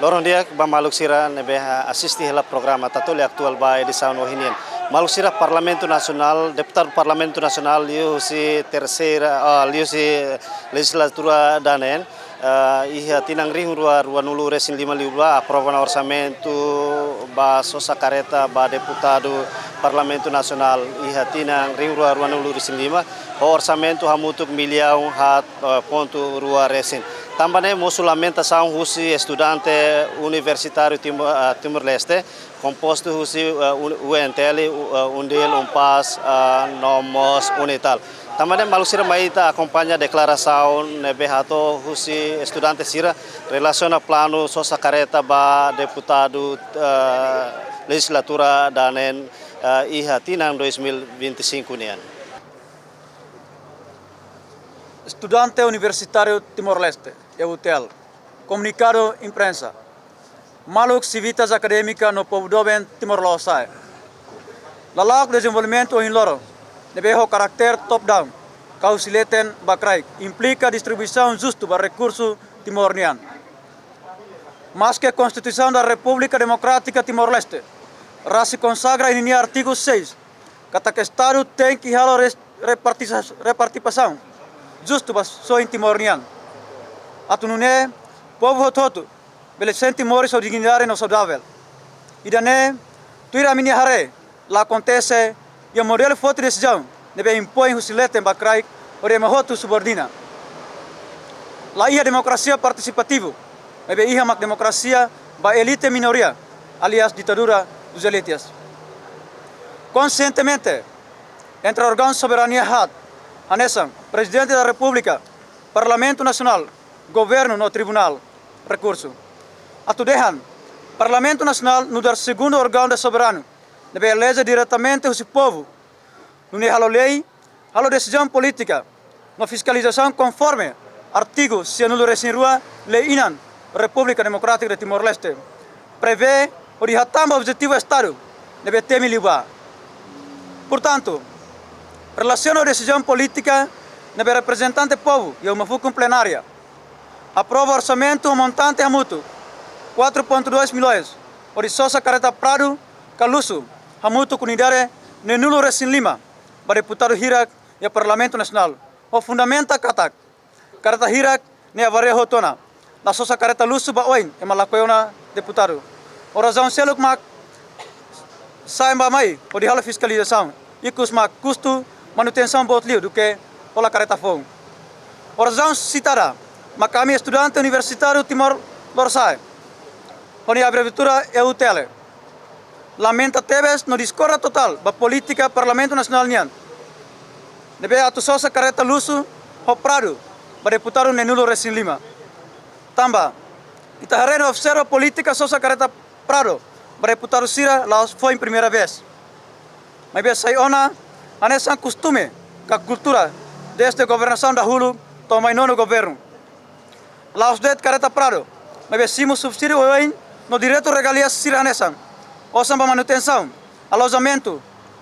Lorong dia ba maluk sira nebe assisti hela programa tatuli aktual ba edição no hinian. Maluk sira Parlamento Nacional, deputado Parlamento Nacional liu si terceira liu si legislatura danen iha tinang ring rua nulu resin 5 aprova na orçamento ba sosa careta ba deputado Parlamento Nacional iha tinang ring rua nulu resin 5 o orçamento hamutuk milhão hat ponto rua resin. Também lamentação husi estudante universitário Timor-Leste, composto husi UNTL, Undil, Umpas, Nomos, Unital. Também malusira maita acompanha a declaração nebehato husi estudante sira relaciona plano sosa careta ba deputado legislatura danen iha tinang 2025 nian. Estudante Universitário Timor-Leste, EUTEL, comunicado imprensa. Maluk civitas acadêmica no povo doben Timor-Leste. Lalak desenvolvimento em loro, debeho caráter top-down, causileten bakrai, implica distribuição justa do recurso timornian. Mas que a Constituição da República Democrática Timor-Leste, se consagra em artigo 6, que o Estado tem que haver repartição justo para sua timornian. Atunune povo hototo bele senti mori so dignidade no saudável. Idane tuira mini hare lá acontece e o modelo foto decisão deve impõe o silete em bacrai ore mahotu subordina. Lá ia democracia participativa, deve ia mak democracia ba elite minoria, alias ditadura dos elites. Conscientemente entre órgãos soberania hat Anesan, Presidente da República, Parlamento Nacional, Governo no Tribunal, recurso. Atudehan, Parlamento Nacional no dar segundo órgão de soberano, deve eleger diretamente o povo, no halo lei, halo decisão política, no fiscalização conforme artigo 109 Lei Inan, República Democrática de Timor-Leste, prevê o dihatamba objetivo Estado, deve ter milibar. Portanto, relação à decisão política do representante do povo e uma função plenária. Aprova orçamento montante a mútuo 4,2 milhões. O de Sosa Careta Prado, Caluso, a mútuo comunidade Nenulo Resin Lima, para deputado Hirak e o Parlamento Nacional. O fundamento katak, Careta Hirak ne avaria hotona. Da Sosa Careta Luso ba oin e malakoyona deputado. O razão seluk mak sai mai o de hala fiscalização. Ikus mak custo manutenção botliu do que pela careta fogo. Razão citada, mas kami estudante universitário Timor-Leste, onde a abreviatura EUTEL, lamenta teves no discorra total da política Parlamento Nacional nian. Deve atusosa careta luso ho prado, para deputado Nenulo Resin Lima. Tamba, itahareno observa política sosa careta prado, para deputado Sira Laos foi em primeira vez. Mas bem sai ona anesan costume, que a cultura desta governação da Hulu toma em nono governo. Lá os det careta prado, mas becimo subsídio oin no direito regalias siranesan, osam para manutenção, alojamento,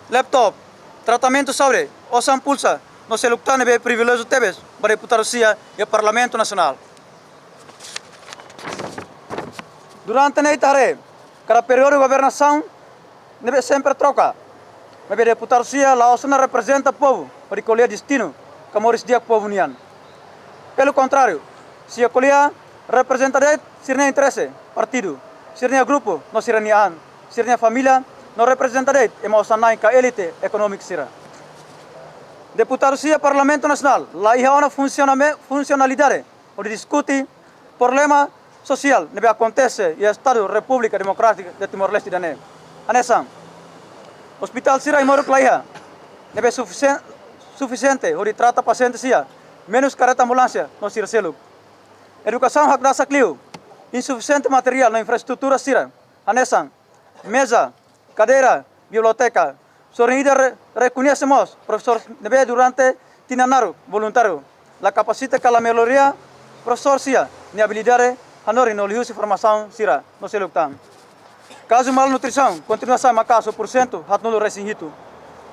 laptop, tratamento saúde, osam pulsa, no se lucta nebe privilégio tebes para deputado sia e Parlamento Nacional. Durante a tare, cada período de governação nebe sempre troca. Mas o deputado sia Laosana representa o povo para escolher destino, como o dia povo nian. Pelo contrário, se a colher representa sirne interesse, partido, sirne grupo, não sirne an, sirne família, não representa e mausanai ka elite econômica sira. Deputado sia Parlamento Nacional, lá ia uma funcionalidade, onde discute problema social que acontece e Estado República Democrática de Timor-Leste dane. Anesan. Hospital Sira Imoruk Laiha, nebe suficiente, onde trata paciente sia, menos careta ambulância no Sira Seluk. Educação hak dasa kliu, insuficiente material na infraestrutura Sira, anesan, mesa, cadeira, biblioteca. Sorrida reconhecemos, professor nebe durante tinanaru voluntário, la capacita que la melhoria professor sia, ni habilidade hanori no lius formação Sira no Seluk tam. Caso malnutrição, continua a ser macaso por cento, hat nulo resinhito.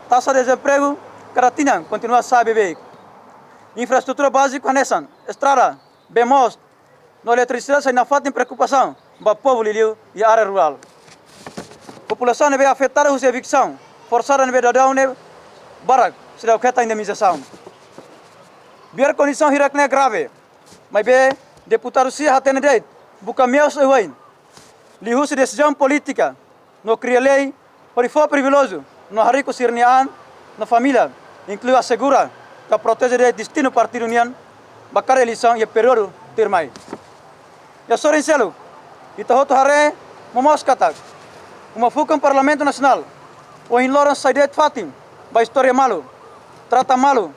Taxa de desemprego, caratina, continua a ser bebê. Infraestrutura básica, anesan, estrada, bemos, no eletricidade, sai na falta de preocupação. para o povo liliu e a área rural. A população é afetada por evicção, forçada a dadão barak, se dá a indemnização. Biar condição hiraknya é grave, mas be deputado sia hatene deit, buka meus uain. Lihu se decisão política, no cria lei, por for privilégio, no harico sirnian, na família, inclui assegura que protege de destino partido união, bakar eleição e período termai. Ya sorin selu, itahoto hare momos katak, uma fukan Parlamento Nacional, o in Lawrence Saidet Fatim, ba história malu, trata malu,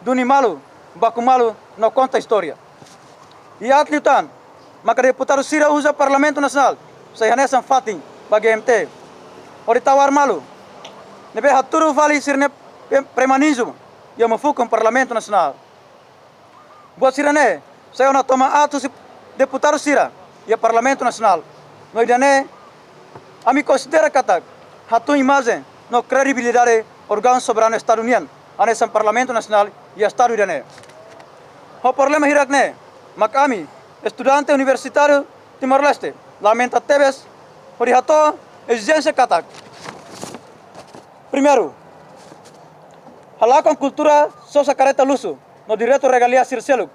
duni malu, baku malu, não conta história. E atliutan, maka deputado sira usa Parlamento Nacional, saya hanesan Fatim, ba GMT, ori tawar malu, nebe haturu vali sirne premanismo, e uma fukan Parlamento Nacional. Buat sirane, saya na toma ato si deputado sira, e Parlamento Nacional, no idane, ami considera katak, hatu imagem, no credibilidade órgão soberano estadunidense, anesan Parlamento Nacional e Estado idane. O problema hirakne, makami, estudante universitário Timor-Leste, lamenta teves, por hato exigência katak. Primeiro, halak com cultura sosa careta luso, no direito regalia sirseluk,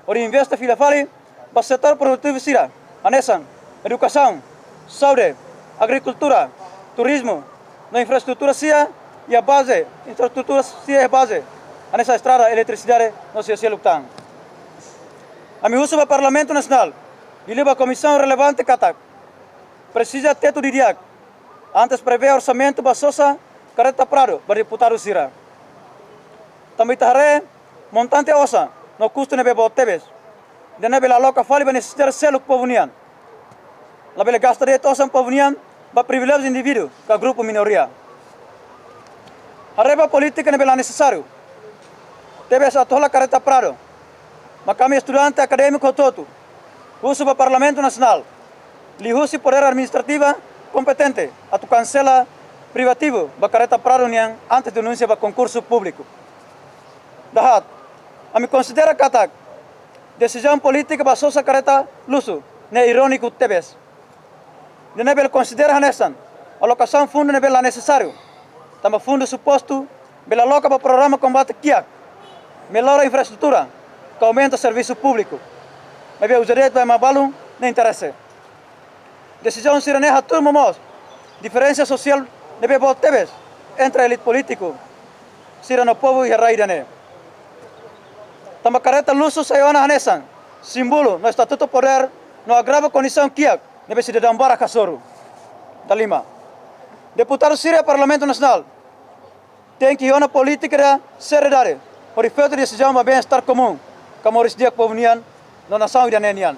ori investe filafali, para setor produtivo sira, anesan, educação, saúde, agricultura, turismo, na infraestrutura sia e a base, infraestrutura sia é base, nessa estrada, eletricidade, não se seluk tang. A mi uso do Parlamento Nacional, e leva a comissão relevante katak, precisa teto de diak, antes prevê orçamento basosa, careta prado, para deputado sira. Também tahare, montante osa, no custo nebe botebes, de nebe la loca fali beneficiar seluk povunian. La bele gasta de tosan povunian, ba privilégio indivíduo, ka grupo minoria. A reba política nebe la necessário. Tebes a tola careta prado. Mas kami estudante acadêmico todo, uso para Parlamento Nacional, lihusi poder administrativa competente, a tu cancela privativo, para careta prado niang antes de denuncia para concurso público. Dahat, a mi considera katak, decisão política para sosa careta luso, ne irônico tebes. De nebel considera hanesan, alocação fundo nebel la necessário, tama fundo suposto, bela loca para programa combate kiak, melhora a infraestrutura, que aumenta o serviço público. Mas o direito vai mabalum, nem interessa. Decisão siraneja turmo mos, diferença social nebe tebes entre a elite político, sirano povo e a raidane. Tama careta luso sayona hanesan, símbolo no estatuto poder, no agrava condição kiak, nebe cidadão bara kasoro. Talima. Deputado Síria Parlamento Nacional tem que ir na política da seriedade, por efeito de decisão para bem-estar comum, como os dias povunian, na nação iranenian.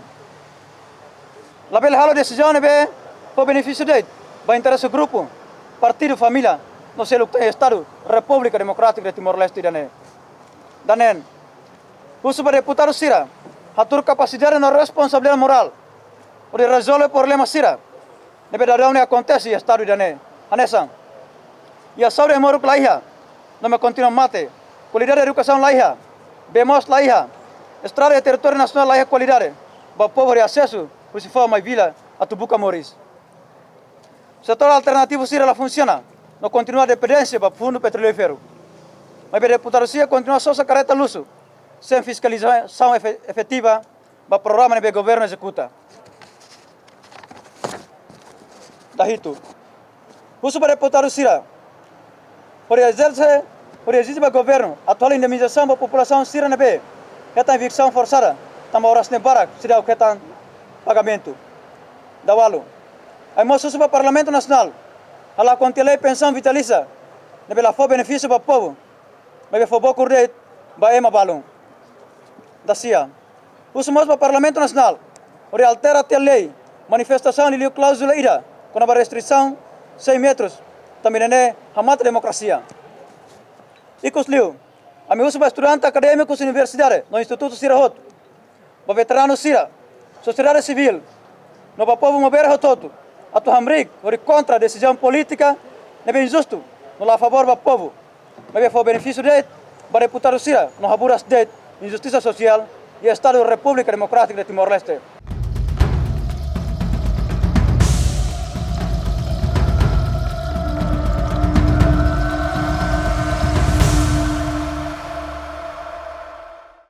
La bela halo decisão nebe por benefício de, para interesse grupo, partido, família, no sei o Estado, República Democrática de Timor-Leste irane. Danen, uso para deputado Síria, atur capacidade na responsabilidade moral, por resolver o problema Síria, nebe dadão ne acontece Estado irane. Anesan, e a saúde moruk laiha, não me continua mate, qualidade de educação laiha, bemos laiha, estrada e território nacional laiha qualidade, para povo de acesso, por se for mais vila, a Tubuca Moris. Setor alternativo Síria lá funciona, não continua a dependência para fundo petrolífero. Mas a deputado Síria continua só essa careta luso, sem fiscalização efetiva, para o programa que o governo executa. Dahito. Uso para deputado Síria, por exercer o governo, atual indemnização para a população síria nebe, que está evicção forçada, também horas de barak, se dá o que está pagamento. Dawalo. Aí moço uso para o Parlamento Nacional, ela contém lei pensão vitalícia, nebe lá for benefício para o povo, nebe for boa corrente, para ema balão. Da CIA. Uso mais para o Parlamento Nacional, por altera a lei, manifestação de cláusula ira, com a restrição 6 metros, também é hamata democracia. E cusliu, a mi uso para estudante acadêmicos universidade, no Instituto Sirahot, para veteranos Síria, sociedade civil, no para povo mover todo, a tu hamrik, por contra a decisão política, é bem injusto, no lá a favor do povo, mas for benefício de, para deputado Síria, no haburas de injustiça social e Estado da República Democrática de Timor-Leste.